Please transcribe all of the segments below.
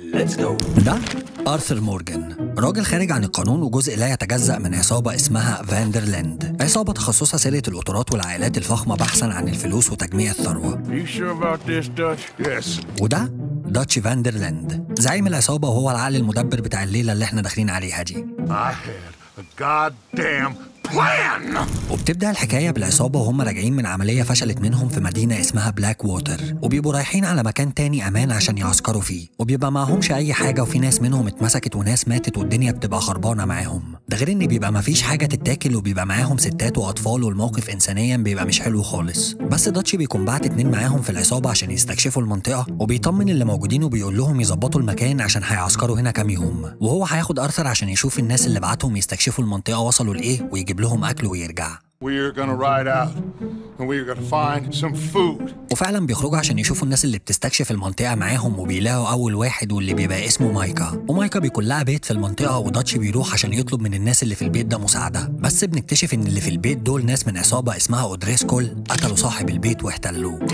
Let's go. ده آرثر مورجان، راجل خارج عن القانون وجزء لا يتجزأ من عصابة اسمها فاندرلاند، عصابة تخصصها سرقة القطارات والعائلات الفخمة بحثا عن الفلوس وتجميع الثروة. You sure about this, Dutch? Yes. وده داتش فاندرلاند، زعيم العصابة وهو العقل المدبر بتاع الليلة اللي احنا داخلين عليها دي. I had a goddamn plan. وبتبدأ الحكاية بالعصابة وهم راجعين من عملية فشلت منهم في مدينة اسمها بلاك ووتر، وبيبقوا رايحين على مكان تاني أمان عشان يعسكروا فيه، وبيبقى معهمش أي حاجة، وفي ناس منهم اتمسكت وناس ماتت والدنيا بتبقى خربانة معاهم، ده غير إن بيبقى مفيش حاجة تتاكل وبيبقى معاهم ستات وأطفال، والموقف إنسانيا بيبقى مش حلو خالص. بس داتشي بيكون بعت اتنين معاهم في العصابة عشان يستكشفوا المنطقة، وبيطمن اللي موجودين وبيقول لهم يظبطوا المكان عشان هيعسكروا هنا كام يوم، وهو هياخد آرثر عشان يشوف الناس اللي بعتهم يستكشفوا المنطقة وصلوا لإيه ويجيب لهم أكل ويرجع. We're gonna ride out and we're gonna find some food. وفعلا بيخرجوا عشان يشوفوا الناس اللي بتستكشف المنطقة معاهم، وبيلاقوا أول واحد واللي بيبقى اسمه مايكا، ومايكا بيكون لها بيت في المنطقة، وداتشي بيروح عشان يطلب من الناس اللي في البيت ده مساعدة، بس بنكتشف إن اللي في البيت دول ناس من عصابة اسمها أودريسكول قتلوا صاحب البيت واحتلوه.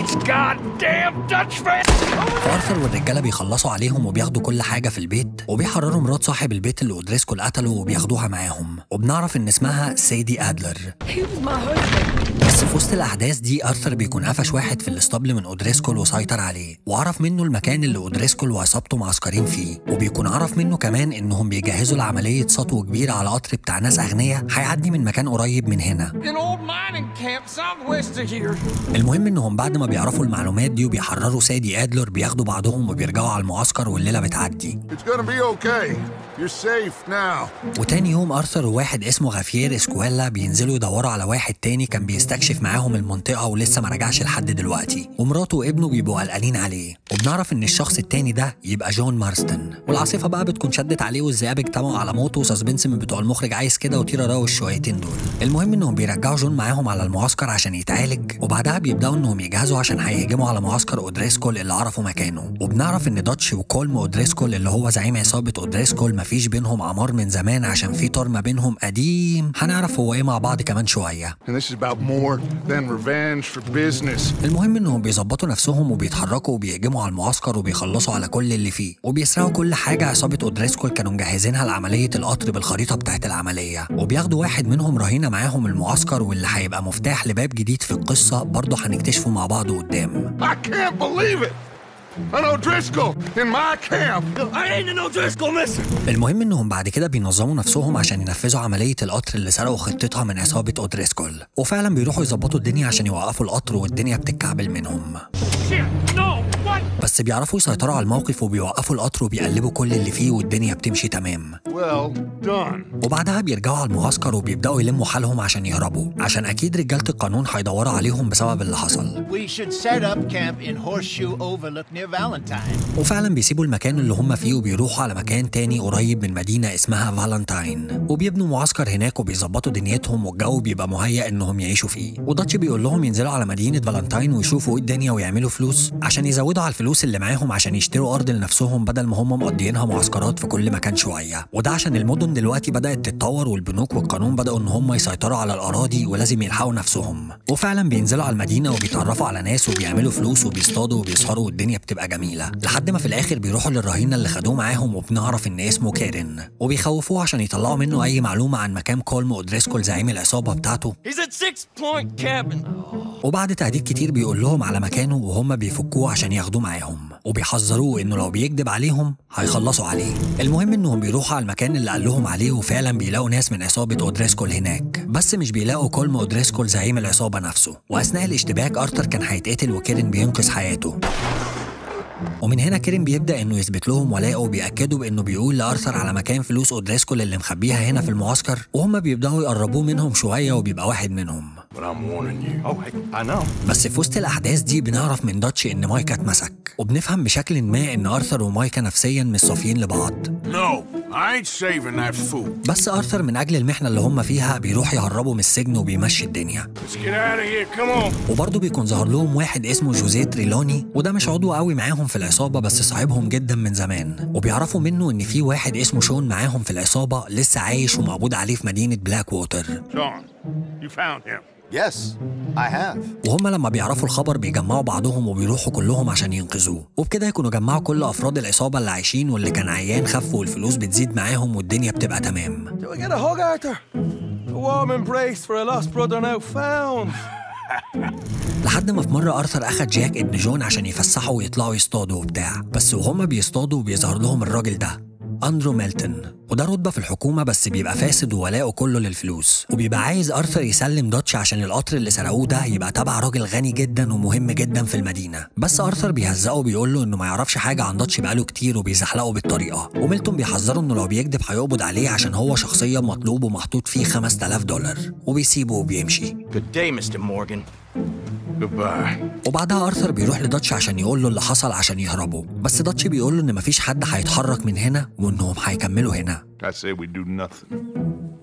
فآرثر والرجالة بيخلصوا عليهم وبياخدوا كل حاجة في البيت، وبيحرروا مرات صاحب البيت اللي أودريسكول قتله وبياخدوها معاهم، وبنعرف إن اسمها سيدي أدلر. بس في وسط الأحداث دي آرثر بيكون قفش واحد في الاسطبل من أودريسكول وسيطر عليه، وعرف منه المكان اللي أودريسكول وعصابته معسكرين فيه، وبيكون عرف منه كمان إنهم بيجهزوا لعملية سطو كبيرة على قطر بتاع ناس أغنياء هيعدي من مكان قريب من هنا. المهم إنهم بعد ما بيعرفوا المعلومات دي وبيحرروا سيدي أدلر بياخدوا بعضهم وبيرجعوا على المعسكر والليلة بتعدي. وتاني يوم آرثر وواحد اسمه غافير اسكوالا بينزلوا يدوروا على واحد تاني كان بيستكشف معاهم المنطقة ولسه ما رجعش لحد دلوقتي، ومراته وابنه بيبقوا قلقانين عليه، وبنعرف ان الشخص التاني ده يبقى جون مارستن، والعاصفة بقى بتكون شدت عليه والذئاب اجتمعوا على موته، وسسبنس من بتوع المخرج عايز كده وطيرة راوش شويتين دول. المهم انهم بيرجعوا جون معاهم على المعسكر عشان يتعالج، وبعدها بيبداوا انهم يجهزوا عشان هيهجموا على معسكر أودريسكول اللي عرفوا مكانه، وبنعرف ان داتش وكولم أودريسكول اللي هو زعيم عصابة أودريسكول مفيش بينهم عمار من زمان عشان في طار ما بينهم قديم، هنعرف هو ايه مع بعض كمان شوية. المهم انهم بيظبطوا نفسهم وبيتحركوا وبيهجموا على المعسكر وبيخلصوا على كل اللي فيه، وبيسرقوا كل حاجه عصابه أودريسكول كانوا مجهزينها لعمليه القطر بالخريطه بتاعت العمليه، وبياخدوا واحد منهم رهينه معاهم المعسكر، واللي هيبقى مفتاح لباب جديد في القصه برضه هنكتشفه مع بعض قدام. المهم انهم بعد كده بينظموا نفسهم عشان ينفذوا عمليه القطر اللي سرقوا خطتها من عصابه أودريسكول، وفعلا بيروحوا يظبطوا الدنيا عشان يوقفوا القطر والدنيا بتتكعبل منهم. بس بيعرفوا يسيطروا على الموقف وبيوقفوا القطر وبيقلبوا كل اللي فيه والدنيا بتمشي تمام. وبعدها بيرجعوا على المعسكر وبيبداوا يلموا حالهم عشان يهربوا، عشان اكيد رجاله القانون هيدوروا عليهم بسبب اللي حصل. وفعلا بيسيبوا المكان اللي هم فيه وبيروحوا على مكان تاني قريب من مدينه اسمها فالنتاين، وبيبنوا معسكر هناك وبيظبطوا دنيتهم والجو بيبقى مهيأ انهم يعيشوا فيه. وداتش بيقول لهم ينزلوا على مدينه فالنتاين ويشوفوا ايه الدنيا ويعملوا فلوس عشان يزودوا على الفلوس اللي معاهم عشان يشتروا ارض لنفسهم بدل ما هم مقضيينها معسكرات في كل مكان شويه، وده عشان المدن دلوقتي بدات تتطور والبنوك والقانون بداوا ان هم يسيطروا على الاراضي ولازم يلحقوا نفسهم. وفعلا بينزلوا على المدينه وبيتعرفوا على ناس وبيعملوا فلوس وبيصطادوا وبيسهروا والدنيا بتبقى جميله، لحد ما في الاخر بيروحوا للرهينه اللي خدوه معاهم وبنعرف ان اسمه كيرن، وبيخوفوه عشان يطلعوا منه اي معلومه عن مكان كولم أودريسكول زعيم العصابه بتاعته. وبعد تهديد كتير بيقول لهم على مكانه وهم بيفكوه عشان ياخدوه معاهم، وبيحذروه انه لو بيكذب عليهم هيخلصوا عليه. المهم انهم بيروحوا على المكان اللي قال لهم عليه، وفعلا بيلاقوا ناس من عصابه أودريسكول هناك، بس مش بيلاقوا كولم أودريسكول زعيم العصابه نفسه. واثناء الاشتباك آرثر كان هيتقتل وكيرن بينقذ حياته، ومن هنا كيرن بيبدأ انه يثبت لهم ولاءه وبيأكدوا بانه بيقول لآرثر على مكان فلوس أودريسكول اللي مخبيها هنا في المعسكر، وهم بيبدأوا يقربوه منهم شوية وبيبقى واحد منهم. بس في وسط الأحداث دي بنعرف من داتش إن مايكا اتمسك، وبنفهم بشكل ما إن آرثر ومايكا نفسيا مش صافيين لبعض. بس آرثر من أجل المحنة اللي هم فيها بيروح يهربوا من السجن وبيمشي الدنيا. وبرضه بيكون ظهر لهم واحد اسمه جوزيه تريلوني، وده مش عضو قوي معاهم في العصابة بس صاحبهم جدا من زمان، وبيعرفوا منه إن في واحد اسمه شون معاهم في العصابة لسه عايش ومقبوض عليه في مدينة بلاك ووتر. Yes, I have. وهم لما بيعرفوا الخبر بيجمعوا بعضهم وبيروحوا كلهم عشان ينقذوه، وبكده يكونوا جمعوا كل أفراد العصابة اللي عايشين، واللي كان عيان خف والفلوس بتزيد معاهم والدنيا بتبقى تمام. Do I get a hug, Arthur? A warm embrace for a lost brother now found. لحد ما في مرة أرثر أخد جاك ابن جون عشان يفسحوا ويطلعوا يصطادوا وبتاع، بس وهما بيصطادوا بيظهر لهم الراجل ده أندرو ميلتون، وده رتبة في الحكومة بس بيبقى فاسد وولاؤه كله للفلوس، وبيبقى عايز أرثر يسلم داتش عشان القطر اللي سرقوه ده يبقى تبع راجل غني جدا ومهم جدا في المدينة. بس أرثر بيهزقه بيقول له إنه ما يعرفش حاجة عن داتش بقاله كتير وبيزحلقه بالطريقة، وميلتون بيحذره إنه لو بيكذب هيقبض عليه عشان هو شخصية مطلوب ومحطوط فيه $5000، وبيسيبه وبيمشي. Good day, Mr. Morgan. Goodbye. وبعدها أرثر بيروح لداتش عشان يقول له اللي حصل عشان يهربوا، بس داتش بيقول له إن مفيش حد هيتحرك من هنا وإنهم هيكملوا هنا. I say we do nothing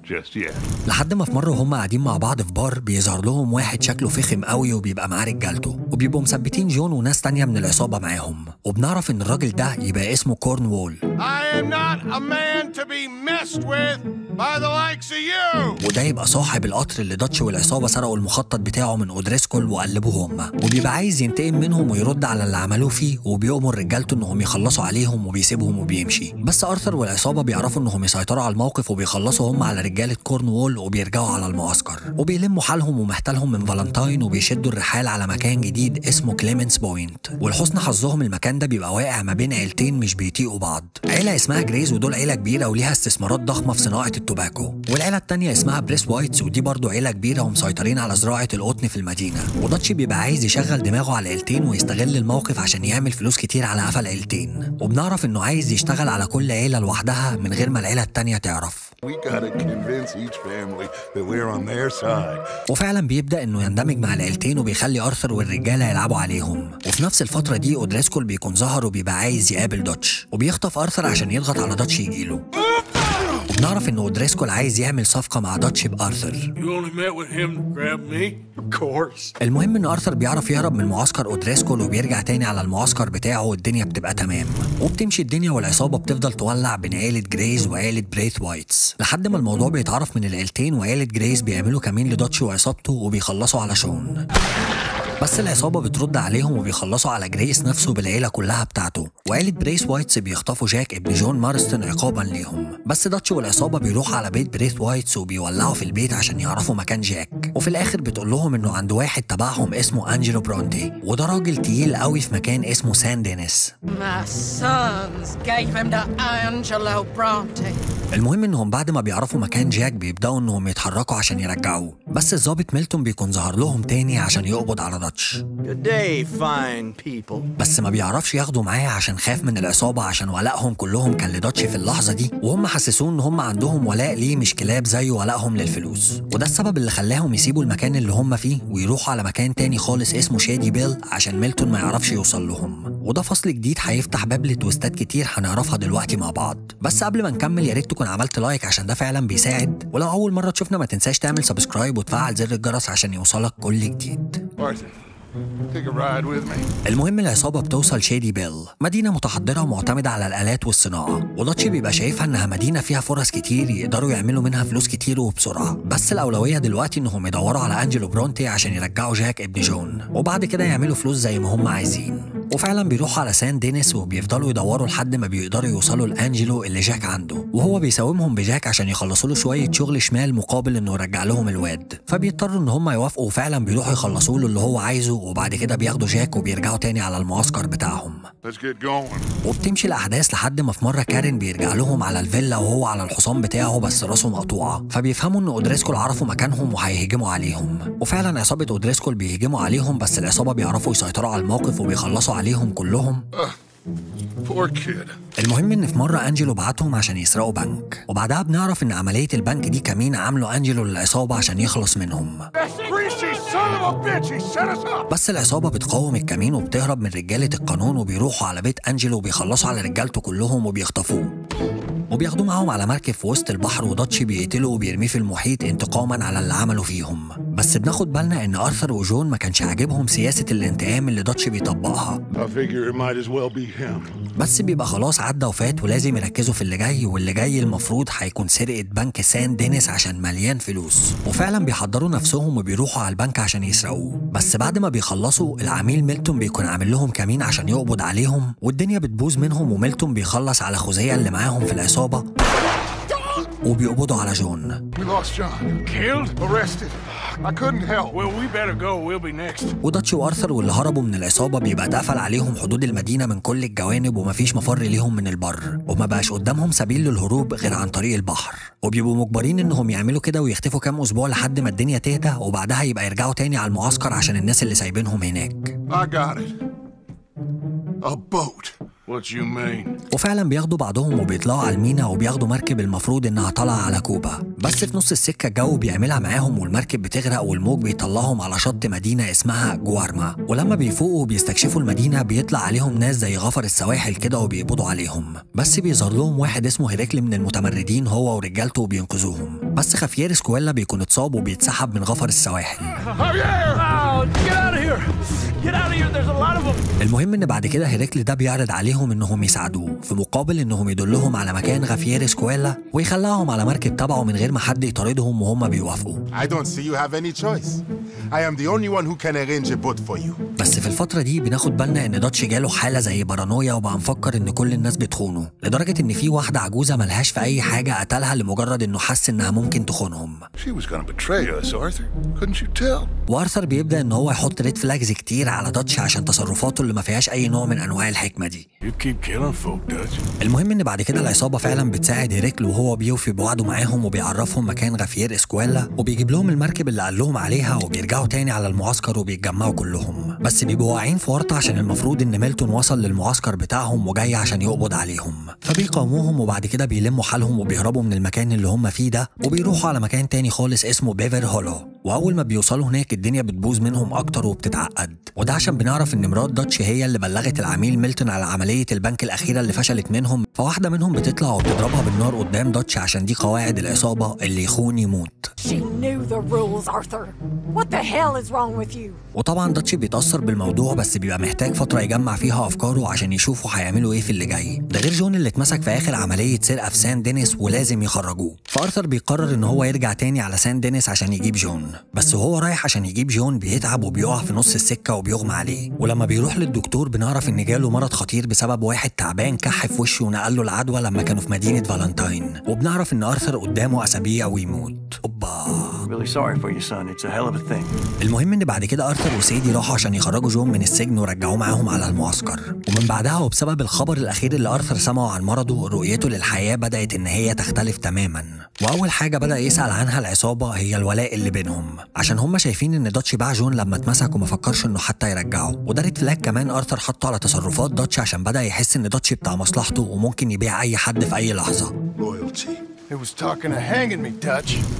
just yet. لحد ما في مرة وهم قاعدين مع بعض في بار بيظهر لهم واحد شكله فخم قوي وبيبقى معاه رجالته، وبيبقوا مثبتين جون وناس تانية من العصابة معاهم، وبنعرف إن الراجل ده يبقى اسمه كورن وول. I am not a man to be messed with by the likes of you. وده يبقى صاحب القطر اللي داتش والعصابة سرقوا المخطط بتاعه من أودريسكول وقلبوه هما، وبيبقى عايز ينتقم منهم ويرد على اللي عملوه فيه، وبيأمر رجالته إنهم يخلصوا عليهم وبيسيبهم وبيمشي. بس أرثر والعصابة بيعرفوا إنهم يسيطروا على الموقف وبيخلصوا هم على رجالة كورن وول وبيرجعوا على المعسكر، وبيلموا حالهم ومحتالهم من فالنتاين وبيشدوا الرحال على مكان جديد اسمه كليمنس بوينت. ولحسن حظهم المكان ده بيبقى واقع ما بين عيلتين مش بيطيقوا بعض، عيلة اسمها جريز ودول عيلة كبيرة وليها استثمارات ضخمة في صناعة التوباكو، والعيلة التانية اسمها بريس وايتس ودي برضو عيلة كبيرة ومسيطرين على زراعة القطن في المدينة. وداتش بيبقى عايز يشغل دماغه على العيلتين ويستغل الموقف عشان يعمل فلوس كتير على قفا العيلتين، وبنعرف انه عايز يشتغل على كل عيلة لوحدها من غير ما العيلة التانية تعرف. We gotta convince each family that we're on their side. وفعلا بيبدأ انه يندمج مع العيلتين وبيخلي أرثر والرجالة يلعبوا عليهم. وفي نفس الفترة دي أودريسكول بيكون ظهر وبيبقى عايز يقابل داتش، وبيخطف أرثر عشان يضغط على داتش يجيله. وبنعرف ان أودريسكول عايز يعمل صفقة مع داتش بأرثر. You only met with him to grab me? Of course. المهم ان أرثر بيعرف يهرب من معسكر أودريسكول وبيرجع تاني على المعسكر بتاعه والدنيا بتبقى تمام، وبتمشي الدنيا والعصابة بتفضل تولع بين عيلة جريز وعيلة بريث وايتس، لحد ما الموضوع بيتعرف من العيلتين وعيلة جريز بيعملوا كمين لداتش وعصابته وبيخلصوا على شون. بس العصابة بترد عليهم وبيخلصوا على جريس نفسه بالعيلة كلها بتاعته، وعيلة بريس وايتس بيخطفوا جاك ابن جون مارستون عقابا ليهم. بس داتش والعصابة بيروحوا على بيت بريس وايتس وبيولعوا في البيت عشان يعرفوا مكان جاك، وفي الآخر بتقول لهم إنه عند واحد تبعهم اسمه أنجلو برونتي، وده راجل تقيل قوي في مكان اسمه سان دينيس. My sons gave him to Angelo Bronte. المهم إنهم بعد ما بيعرفوا مكان جاك بيبدأوا إنهم يتحركوا عشان يرجعوه، بس الضابط ميلتون بيكون ظهر لهم تاني عشان يقبض على داتش. Good day, fine people. بس ما بيعرفش ياخدوا معاه عشان خاف من العصابة عشان ولائهم كلهم كان لداتش في اللحظة دي، وهم حسسوه إن هم عندهم ولاء ليه مش كلاب زي ولائهم للفلوس، وده السبب اللي خلاهم يسيبوا المكان اللي هم فيه ويروحوا على مكان تاني خالص اسمه شادي بيل عشان ميلتون ما يعرفش يوصل لهم. وده فصل جديد هيفتح باب لتويستات كتير هنعرفها دلوقتي مع بعض. بس قبل ما نكمل يا ريت تكون عملت لايك عشان ده فعلا بيساعد، ولو أول مرة تشوفنا ما تنساش تعمل سبسكرايب وتفعل زر الجرس عشان يوصلك كل جديد. Take a ride with me. المهم العصابة بتوصل شادي بيل، مدينة متحضرة ومعتمدة على الآلات والصناعة، وداتش بيبقى شايفها إنها مدينة فيها فرص كتير يقدروا يعملوا منها فلوس كتير وبسرعة، بس الأولوية دلوقتي إنهم يدوروا على أنجلو برونتي عشان يرجعوا جاك ابن جون، وبعد كده يعملوا فلوس زي ما هم عايزين. وفعلا بيروحوا على سان دينيس وبيفضلوا يدوروا لحد ما بيقدروا يوصلوا لأنجلو اللي جاك عنده، وهو بيساومهم بجاك عشان يخلصوا له شوية شغل شمال مقابل إنه يرجع لهم الواد، فبيضطروا إن هم يوافقوا وفعلا بيروحوا يخلصوا له اللي هو عايزه، وبعد كده بياخدوا جاك وبيرجعوا تاني على المعسكر بتاعهم. Let's get going. وبتمشي الأحداث لحد ما في مرة كارين بيرجع لهم على الفيلا وهو على الحصان بتاعه بس راسه مقطوعة، فبيفهموا إن أودريسكول عرفوا مكانهم وهيهجموا عليهم، وفعلا عصابة أودريسكول بيهجموا عليهم، بس العصابة بيعرفوا يسيطروا على الموقف وبيخلصوا عليهم كلهم. Poor kid. المهم إن في مرة أنجلو بعتهم عشان يسرقوا بنك، وبعدها بنعرف إن عملية البنك دي كمين عامله أنجلو للعصابة عشان يخلص منهم. Greasy son of a bitch, he set us up. بس العصابة بتقاوم الكمين وبتهرب من رجالة القانون وبيروحوا على بيت أنجلو وبيخلصوا على رجالته كلهم وبيخطفوه وبياخدوه معاهم على مركب في وسط البحر، وداتش بيقتله وبيرميه في المحيط انتقاما على اللي عملوا فيهم. بس بناخد بالنا ان ارثر وجون ما كانش عاجبهم سياسة الانتقام اللي داتش بيطبقها. بس بيبقى خلاص عدى وفات ولازم يركزوا في اللي جاي، واللي جاي المفروض هيكون سرقة بنك سان دينيس عشان مليان فلوس. وفعلا بيحضروا نفسهم وبيروحوا على البنك عشان يسرقوه. بس بعد ما بيخلصوا العميل ميلتون بيكون عامل لهم كمين عشان يقبض عليهم، والدنيا بتبوظ منهم، وميلتون بيخلص على خوذية اللي معاهم في العصابة وبيقبضوا على جون. وداتش وارثر واللي هربوا من العصابة بيبقى اتقفل عليهم حدود المدينة من كل الجوانب، ومفيش مفر ليهم من البر، وما بقاش قدامهم سبيل للهروب غير عن طريق البحر، وبيبقوا مجبرين انهم يعملوا كده ويختفوا كام اسبوع لحد ما الدنيا تهدى، وبعدها يبقى يرجعوا تاني على المعسكر عشان الناس اللي سايبينهم هناك. What you mean? وفعلا بياخدوا بعضهم وبيطلعوا على المينا وبياخدوا مركب المفروض انها طالعه على كوبا، بس في نص السكه الجو بيعملها معاهم والمركب بتغرق والموج بيطلعهم على شط مدينه اسمها جوارما. ولما بيفوقوا وبيستكشفوا المدينه بيطلع عليهم ناس زي غفر السواحل كده وبيقبضوا عليهم، بس بيظهر لهم واحد اسمه هيركل من المتمردين هو ورجالته وبينقذوهم، بس خافير سكويلا بيكون اتصاب وبيتسحب من غفر السواحل. المهم ان بعد كده هيركل ده بيعرض عليهم انهم يساعدوه في مقابل انهم يدلهم على مكان غافير سكويلا ويخلعهم على مركب تبعه من غير ما حد يطاردهم وهم بيوافقوا. I don't see you have any choice. I am the only one who can arrange a boat for you. بس في الفترة دي بناخد بالنا ان داتش جاله حالة زي بارانويا وبقى مفكر ان كل الناس بتخونه، لدرجة ان في واحدة عجوزة ملهاش في اي حاجة قتلها لمجرد انه حس انها ممكن تخونهم. وارثر بيبدأ ان هو يحط ريد فلاجز كتير على داتش عشان تصرفاته اللي ما فيهاش اي نوع من انواع الحكمة دي. المهم ان بعد كده العصابة فعلا بتساعد هيركل وهو بيوفي بوعده معاهم وبيعرفهم مكان غافير اسكويلا وبيجيب لهم المركب اللي قال لهم عليها وبيرجعوا تاني على المعسكر وبيتجمعوا كلهم، بس بيبقوا واقعين في ورطة عشان المفروض ان ميلتون وصل للمعسكر بتاعهم وجاي عشان يقبض عليهم، فبيقاوموهم وبعد كده بيلموا حالهم وبيهربوا من المكان اللي هم فيه ده وبيروحوا على مكان تاني خالص اسمه بيفر هولو. واول ما بيوصلوا هناك الدنيا بتبوظ منهم اكتر وبتتعقد، وده عشان بنعرف ان مرات داتش هي اللي بلغت العميل ميلتون على عملية البنك الأخيرة اللي فشلت منهم، فواحدة منهم بتطلع وبتضربها بالنار قدام داتش عشان دي قواعد العصابة اللي يخون يموت. وطبعا داتش بيتأثر بالموضوع بس بيبقى محتاج فترة يجمع فيها أفكاره عشان يشوفوا هيعملوا إيه في اللي جاي، ده غير جون اللي اتمسك في آخر عملية سرقة في سان دينيس ولازم يخرجوه. فأرثر بيقرر إن هو يرجع تاني على سان دينيس عشان يجيب جون، بس وهو رايح عشان يجيب جون بيتعب وبيقع في نص السكة وبيغمى عليه، ولما بيروح للدكتور بنعرف إن جاله مرض خطير بسبب واحد تعبان كح في وشه ونقل له العدوى لما كانوا في مدينة فالنتاين، وبنعرف إن أرثر قدامه أسابيع ويموت. المهم إن بعد كده أرثر وسيدي راحوا عشان يخرجوا جون من السجن ورجعوه معاهم على المعسكر، ومن بعدها وبسبب الخبر الأخير اللي أرثر سمعه عن مرضه رؤيته للحياة بدأت إن هي تختلف تماما، وأول حاجة بدأ يسأل عنها العصابة هي الولاء اللي بينهم، عشان هم شايفين إن داتش باع جون لما اتمسك وما فكرش إنه حتى يرجعه، وده ريد فلاج كمان أرثر حطه على تصرفات داتش عشان بدأ يحس إن داتش بتاع مصلحته وممكن يبيع أي حد في أي لحظة.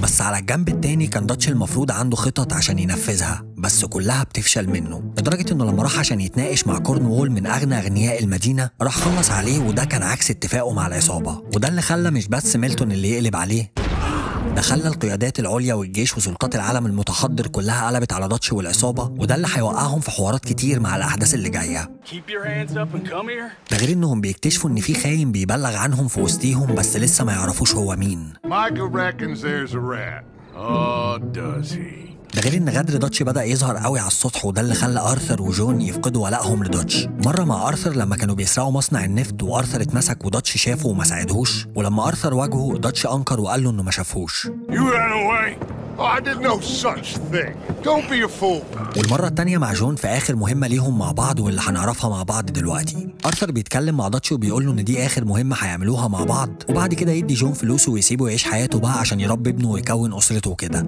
بس على الجنب التاني كان داتش المفروض عنده خطط عشان ينفذها بس كلها بتفشل منه، لدرجة انه لما راح عشان يتناقش مع كورنوول من اغنى اغنياء المدينة راح خلص عليه، وده كان عكس اتفاقه مع العصابة، وده اللي خلى مش بس ميلتون اللي يقلب عليه، ده خلى القيادات العليا والجيش وسلطات العالم المتحضر كلها قلبت على داتش والعصابة، وده اللي هيوقعهم في حوارات كتير مع الأحداث اللي جاية. ده غير إنهم بيكتشفوا إن في خاين بيبلغ عنهم في وسطيهم بس لسه ما يعرفوش هو مين. ده غير ان غدر داتش بدأ يظهر قوي على السطح، وده اللي خلى ارثر وجون يفقدوا ولائهم لداتش. مرة مع ارثر لما كانوا بيسرقوا مصنع النفط وارثر اتمسك وداتش شافه وما ساعدهوش، ولما ارثر واجهه داتش انكر وقال له انه ما شافهوش. والمرة التانية مع جون في آخر مهمة ليهم مع بعض واللي هنعرفها مع بعض دلوقتي. أرثر بيتكلم مع داتش وبيقول له إن دي آخر مهمة هيعملوها مع بعض، وبعد كده يدي جون فلوسه ويسيبه يعيش حياته بقى عشان يربي ابنه ويكون أسرته وكده.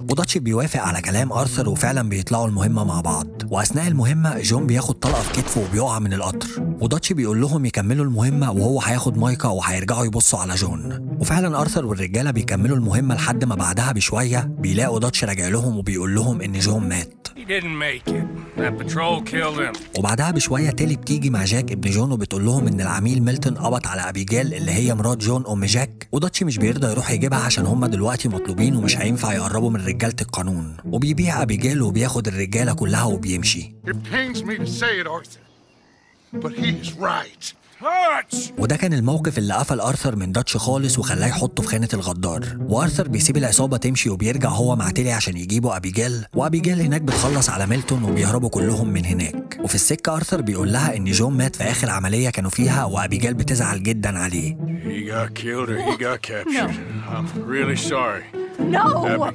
وداتش بيوافق على كلام أرثر وفعلا بيطلعوا المهمة مع بعض، وأثناء المهمة جون بياخد طلقة في كتفه وبيقع من القطر، وداتش بيقول لهم يكملوا المهمة وهو هياخد مايكا وهيرجعوا يبصوا على جون. وفعلا أرثر والرجالة بيكملوا المهمة لحد ما بعدها بشوية بيلاقوا داتش راجع لهم وبيقول لهم إن جون مات. He didn't make it. That patrol killed him. وبعدها بشوية تيلي بتيجي مع جاك ابن جون وبتقول لهم إن العميل ميلتون قبض على أبيجيل اللي هي مرات جون أم جاك، وداتشي مش بيرضى يروح يجيبها عشان هما دلوقتي مطلوبين ومش هينفع يقربوا من رجالة القانون، وبيبيع أبيجيل وبياخد الرجالة كلها وبيمشي. It pains me to say it, Arthur, but he is right. وده كان الموقف اللي قفل آرثر من داتش خالص وخلاه يحطه في خانة الغدار، وآرثر بيسيب العصابة تمشي وبيرجع هو مع تيلي عشان يجيبوا أبيجيل، وأبيجيل هناك بتخلص على ميلتون وبيهربوا كلهم من هناك. وفي السكة آرثر بيقول لها إن جون مات في آخر عملية كانوا فيها، وأبيجيل بتزعل جدا عليه. He got killed or he got captured. I'm really sorry. No!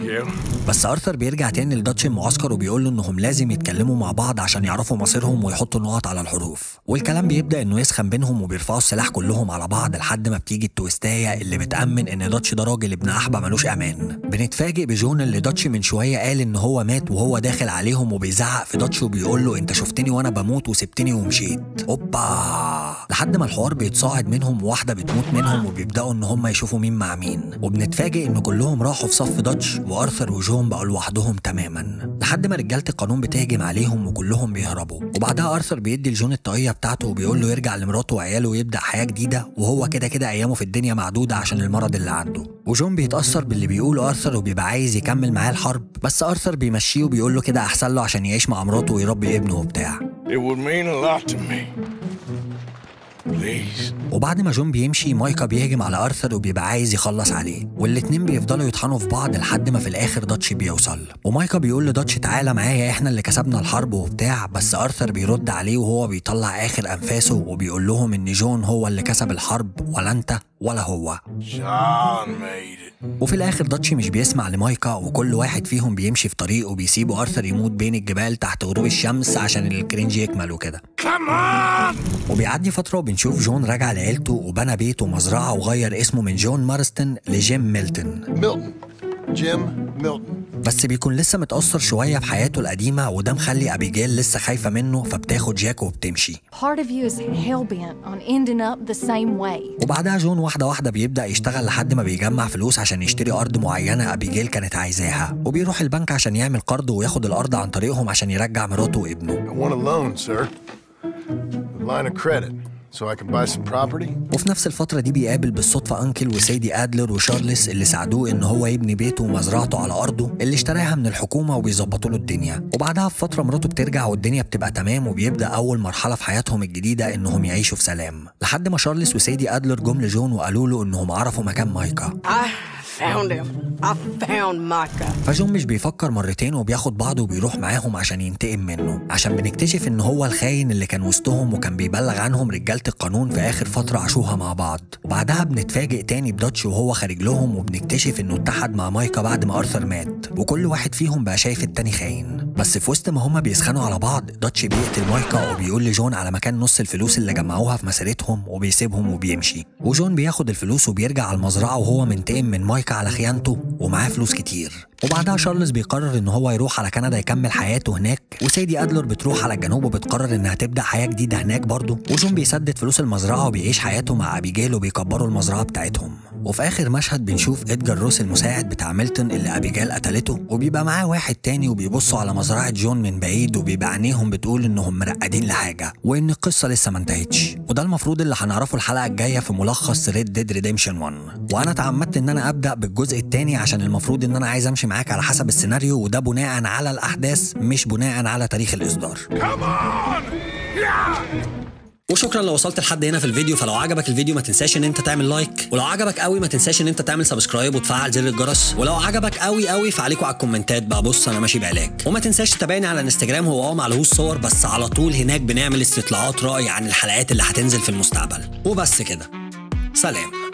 بس آرثر بيرجع تاني لداتش المعسكر وبيقول له إنهم لازم يتكلموا مع بعض عشان يعرفوا مصيرهم ويحطوا نقط على الحروف، والكلام بيبدأ إنه يسخن بينهم وبيرفعوا السلاح كلهم على بعض لحد ما بتيجي التويستاية اللي بتأمن إن داتش ده راجل ابن أحبة ملوش أمان. بنتفاجئ بجون اللي داتش من شوية قال إن هو مات وهو داخل عليهم وبيزعق في داتش وبيقول له أنت شفتني وأنا بموت وسبتني ومشيت. أوبا، لحد ما الحوار بيتصاعد منهم وواحدة بتموت منهم وبيبدأوا إن هم يشوفوا مين مع مين، وبنتفاجئ إن كلهم راحوا في صف داتش وآرثر وجون بقوا لوحدهم تماما لحد ما رجالة القانون بتهجم عليهم وكلهم بيهربوا. وبعدها آرثر بيدي لجون الطاقية بتاعته وبيقول له يرجع لمراته وعياله ويبدأ حياة جديدة، وهو كده أيامه في الدنيا معدودة عشان المرض اللي عنده. وجون بيتأثر باللي بيقوله آرثر وبيبقى عايز يكمل معاه الحرب، بس آرثر بيمشيه وبيقول له كده أحسن له عشان يعيش مع مراته ويربي ابنه وبتاع. It would mean a lot to me. Please. وبعد ما جون بيمشي مايكا بيهجم على آرثر وبيبقى عايز يخلص عليه، والاتنين بيفضلوا يطحنوا في بعض لحد ما في الآخر داتش بيوصل، ومايكا بيقول لداتش تعالى معايا احنا اللي كسبنا الحرب وبتاع، بس آرثر بيرد عليه وهو بيطلع آخر أنفاسه وبيقول لهم إن جون هو اللي كسب الحرب ولا أنت ولا هو. John made it. وفي الآخر داتشي مش بيسمع لمايكا وكل واحد فيهم بيمشي في طريقه وبيسيبوا آرثر يموت بين الجبال تحت غروب الشمس عشان الكرنج يكمل وكده. وبيعدي فترة وبنشوف جون راجع لعيلته وبنى بيت ومزرعة وغير اسمه من جون مارستون لجيم ميلتون. Jim Milton. بس بيكون لسه متأثر شوية بحياته القديمة، وده مخلي أبيجيل لسه خايفة منه فبتاخد جاك وبتمشي. Part of you is hell-bent on ending up the same way. وبعدها جون واحدة واحدة بيبدأ يشتغل لحد ما بيجمع فلوس عشان يشتري أرض معينة أبيجيل كانت عايزاها، وبيروح البنك عشان يعمل قرض وياخد الأرض عن طريقهم عشان يرجع مراته وابنه. I want a loan, sir. A line of credit. So I can buy some property. وفي نفس الفترة دي بيقابل بالصدفة أنكل وسيدي أدلر وشارلز اللي ساعدوه إن هو يبني بيته ومزرعته على أرضه اللي اشتراها من الحكومة وبيظبطوا له الدنيا. وبعدها بفترة مراته بترجع والدنيا بتبقى تمام وبيبدأ أول مرحلة في حياتهم الجديدة إنهم يعيشوا في سلام، لحد ما شارلز وسيدي أدلر جم لجون وقالوا له إنهم عرفوا مكان مايكا. Found him. I found Micah. فجون مش بيفكر مرتين وبياخد بعضه وبيروح معاهم عشان ينتقم منه، عشان بنكتشف ان هو الخاين اللي كان وسطهم وكان بيبلغ عنهم رجالة القانون في اخر فترة عاشوها مع بعض. وبعدها بنتفاجئ تاني بداتش وهو خارج لهم وبنكتشف انه اتحد مع مايكا بعد ما آرثر مات، وكل واحد فيهم بقى شايف التاني خاين. بس في وسط ما هما بيسخنوا على بعض داتش بيقتل مايكا وبيقول لجون على مكان نص الفلوس اللي جمعوها في مسيرتهم وبيسيبهم وبيمشي، وجون بياخد الفلوس وبيرجع على المزرعة وهو منتقم من مايكا على خيانته ومعاه فلوس كتير. وبعدها شارلز بيقرر ان هو يروح على كندا يكمل حياته هناك، وسيدي أدلر بتروح على الجنوب وبتقرر انها تبدا حياه جديده هناك برضه، وجون بيسدد فلوس المزرعه وبيعيش حياته مع أبيجيل وبيكبروا المزرعه بتاعتهم. وفي اخر مشهد بنشوف إدجار روس المساعد بتاع ميلتون اللي أبيجيل قتلته، وبيبقى معاه واحد تاني وبيبصوا على مزرعه جون من بعيد وبيبقى عينيهم بتقول انهم مرقدين لحاجه وان القصه لسه ما انتهتش. وده المفروض اللي هنعرفه الحلقه الجايه في ملخص ريد ديد ريديمشن 1. وانا تعمدت ان انا ابدا بالجزء الثاني عشان المفروض ان انا عايز امشي معاك على حسب السيناريو، وده بناء على الاحداث مش بناء على تاريخ الاصدار. وشكرا لو وصلت لحد هنا في الفيديو. فلو عجبك الفيديو ما تنساش ان انت تعمل لايك، ولو عجبك قوي ما تنساش ان انت تعمل سبسكرايب وتفعل زر الجرس، ولو عجبك قوي فعليكوا على الكومنتات بقى بص انا ماشي بعلاج. وما تنساش تتابعني على الانستجرام، هو معلهوش صور بس على طول هناك بنعمل استطلاعات رأي عن الحلقات اللي هتنزل في المستقبل. وبس كده، سلام.